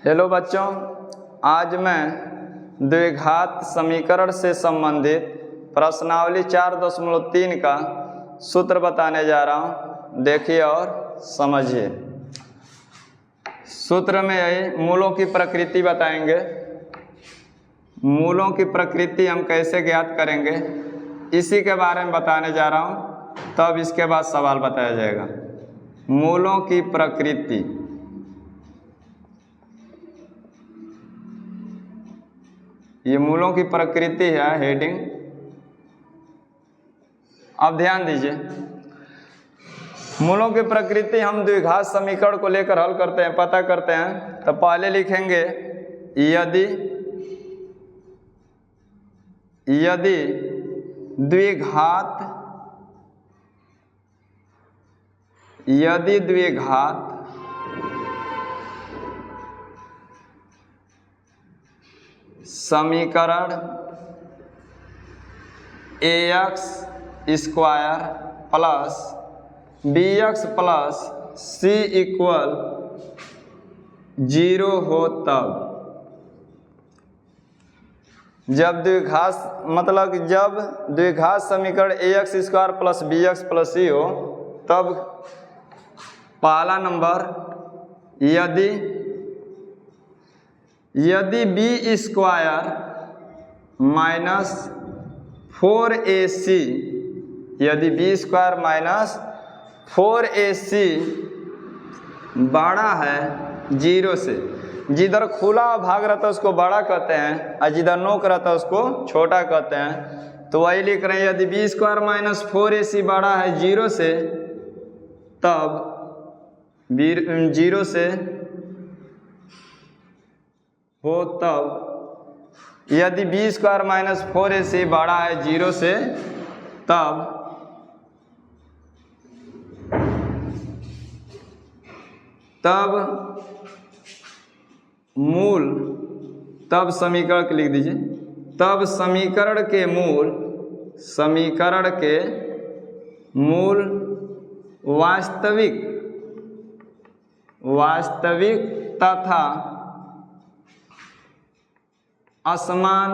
Hello बच्चों, आज मैं द्विघात समीकरण से संबंधित प्रश्नावली 4.3 का सूत्र बताने जा रहा हूँ। देखिए और समझिए। सूत्र में यही मूलों की प्रकृति बताएंगे। मूलों की प्रकृति हम कैसे ज्ञात करेंगे, इसी के बारे में बताने जा रहा हूँ। तब इसके बाद सवाल बताया जाएगा। मूलों की प्रकृति, ये मूलों की प्रकृति है हेडिंग। अब ध्यान दीजिए, मूलों की प्रकृति हम द्विघात समीकरण को लेकर हल करते हैं, पता करते हैं। तो पहले लिखेंगे यदि द्विघात समीकरण ax square plus bx plus c equal 0 हो, तब जब द्विघात समीकरण ax square plus bx plus c हो, तब पहला नंबर यदि b स्क्वायर माइनस 4ac, यदि b स्क्वायर माइनस 4ac बड़ा है 0 से, जिधर खुला भाग रहता है उसको बड़ा कहते हैं और जिधर नोक रहता है उसको छोटा कहते हैं। तो वही लिख रहे हैं, यदि b स्क्वायर माइनस 4ac बड़ा है 0 से, तब 0 से हो, तब यदि b स्क्वायर माइनस 4ac बड़ा है 0 से, तब मूल, तब समीकरण के लिख दीजिए, तब समीकरण के मूल वास्तविक तथा असमान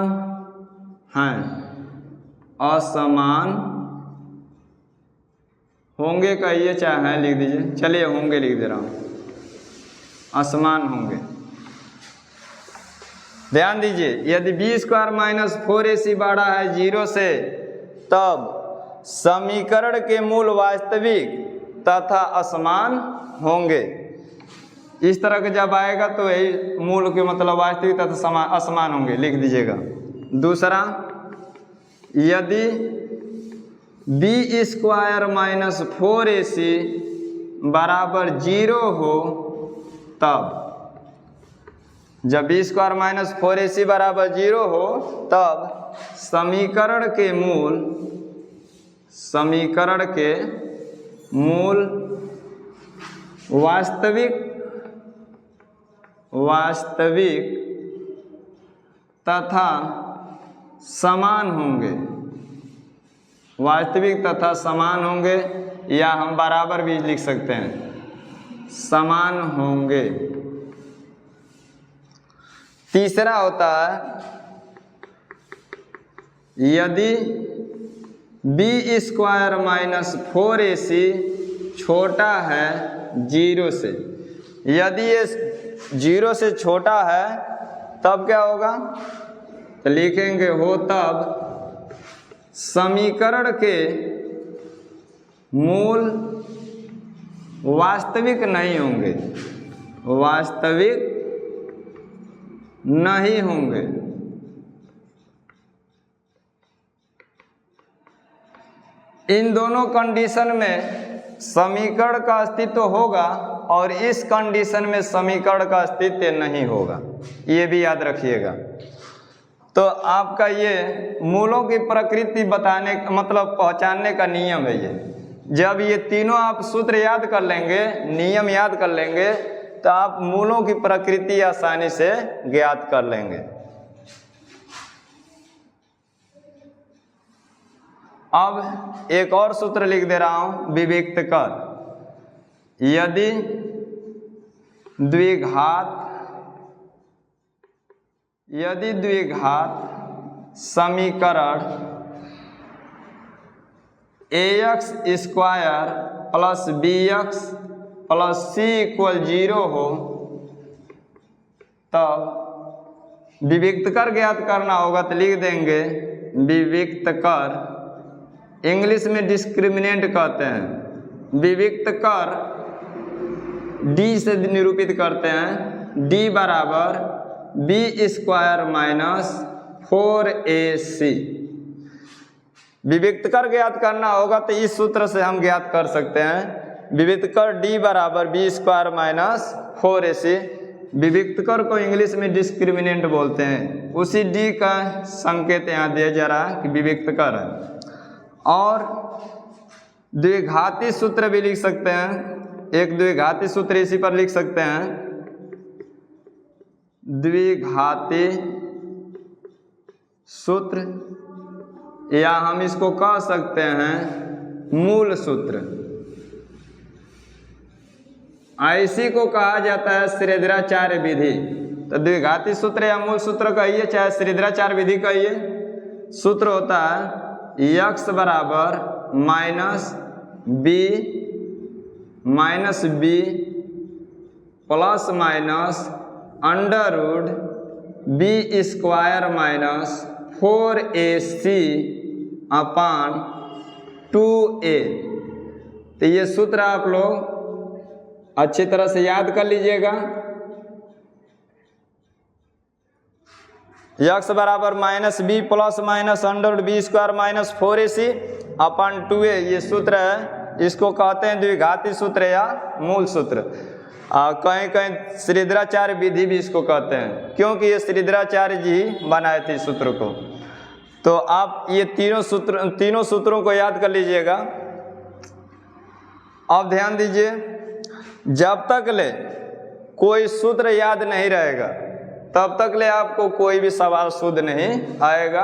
होंगे का ये चाहे लिख दीजिए। चलिए होंगे लिख दे रहा हूँ, असमान होंगे। ध्यान दीजिए, यदि b स्क्वायर माइनस 4ac बड़ा है 0 से, तब समीकरण के मूल वास्तविक तथा असमान होंगे। इस तरह का जब आएगा तो यही मूल के मतलब वास्तविक तथा असमान होंगे, लिख दीजिएगा। दूसरा, यदि b स्क्वायर माइनस 4ac बराबर 0 हो, तब जब b स्क्वायर माइनस 4ac बराबर 0 हो, तब समीकरण के मूल वास्तविक तथा समान होंगे। वास्तविक तथा समान होंगे, या हम बराबर भी लिख सकते हैं, समान होंगे। तीसरा होता है, यदि b स्क्वायर माइनस 4ac छोटा है 0 से, यदि ये 0 से छोटा है, तब क्या होगा? तो लिखेंगे हो, तब समीकरण के मूल वास्तविक नहीं होंगे, इन दोनों कंडीशन में समीकरण का अस्तित्व होगा और इस कंडीशन में समीकरण का अस्तित्व नहीं होगा, ये भी याद रखिएगा। तो आपका ये मूलों की प्रकृति बताने मतलब पहचानने का नियम है। ये जब ये तीनों आप सूत्र याद कर लेंगे, नियम याद कर लेंगे, तो आप मूलों की प्रकृति आसानी से ज्ञात कर लेंगे। अब एक और सूत्र लिख दे रहा हूं, विविक्त कर। यदि द्विघात यदि द्विघात समीकरण ax square plus bx plus c equal 0 हो तब विविक्त कर ज्ञात करना होगा। तो लिख देंगे विविक्त कर, इंग्लिश में डिस्क्रिमिनेंट कहते हैं। विविक्त कर d से निरूपित करते हैं, d बराबर b स्क्वायर माइनस 4ac। विविक्त कर ज्ञात करना होगा तो इस सूत्र से हम ज्ञात कर सकते हैं। विविक्त कर d बराबर b स्क्वायर माइनस 4ac। विविक्त कर को इंग्लिश में डिस्क्रिमिनेंट बोलते हैं। उसी d का संकेत यहाँ दिया जा रहा है कि विविक्त कर है। और द्विघाती सूत्र भी लिख सकते हैं। एक द्विघाती सूत्र इसी पर लिख सकते हैं। द्विघाती सूत्र, या हम इसको कह सकते हैं मूल सूत्र। इसी को कहा जाता है श्रीधराचार्य विधि। तो द्विघाती सूत्र या मूल सूत्र कहिए चाहे श्रीधराचार्य विधि कहिए, सूत्र होता है x बराबर minus b plus minus under root b square minus 4ac upon 2a। तो ये सूत्र आप लोग अच्छी तरह से याद कर लीजिएगा। x बराबर minus b plus minus under root b square minus 4ac upon 2a, ये सूत्र है। इसको कहते हैं द्विघाती सूत्र या मूल सूत्र। कहीं कहीं श्रीधराचार्य विधि भी इसको कहते हैं, क्योंकि ये श्रीधराचार्य जी बनाए थे इस सूत्र को। तो आप ये तीनों सूत्रों को याद कर लीजिएगा। अब ध्यान दीजिए, जब तक ले कोई सूत्र याद नहीं रहेगा तब तक ले आपको कोई भी सवाल शुद्ध नहीं आएगा।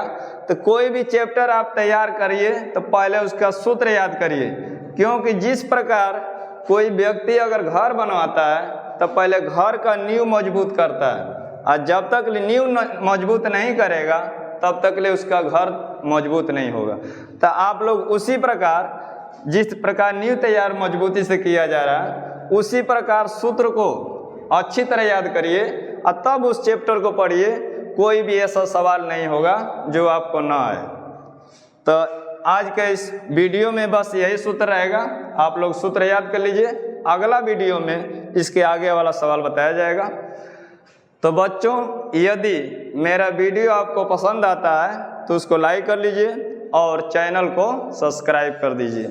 तो कोई भी चैप्टर आप तैयार करिए तो पहले उसका सूत्र याद करिए, क्योंकि जिस प्रकार कोई व्यक्ति अगर घर बनवाता है तो पहले घर का नींव मजबूत करता है, और जब तक नींव मजबूत नहीं करेगा तब तक ले उसका घर मजबूत नहीं होगा। तो आप लोग उसी प्रकार, जिस प्रकार नींव तैयार मजबूती से किया जा रहा है, उसी प्रकार सूत्र को अच्छी तरह याद करिए और तब उस चैप्टर को पढ़िए। कोई भी ऐसा सवाल नहीं होगा जो आपको ना आए। तो आज के इस वीडियो में बस यही सूत्र रहेगा। आप लोग सूत्र याद कर लीजिए। अगला वीडियो में इसके आगे वाला सवाल बताया जाएगा। तो बच्चों, यदि मेरा वीडियो आपको पसंद आता है तो उसको लाइक कर लीजिए और चैनल को सब्सक्राइब कर दीजिए।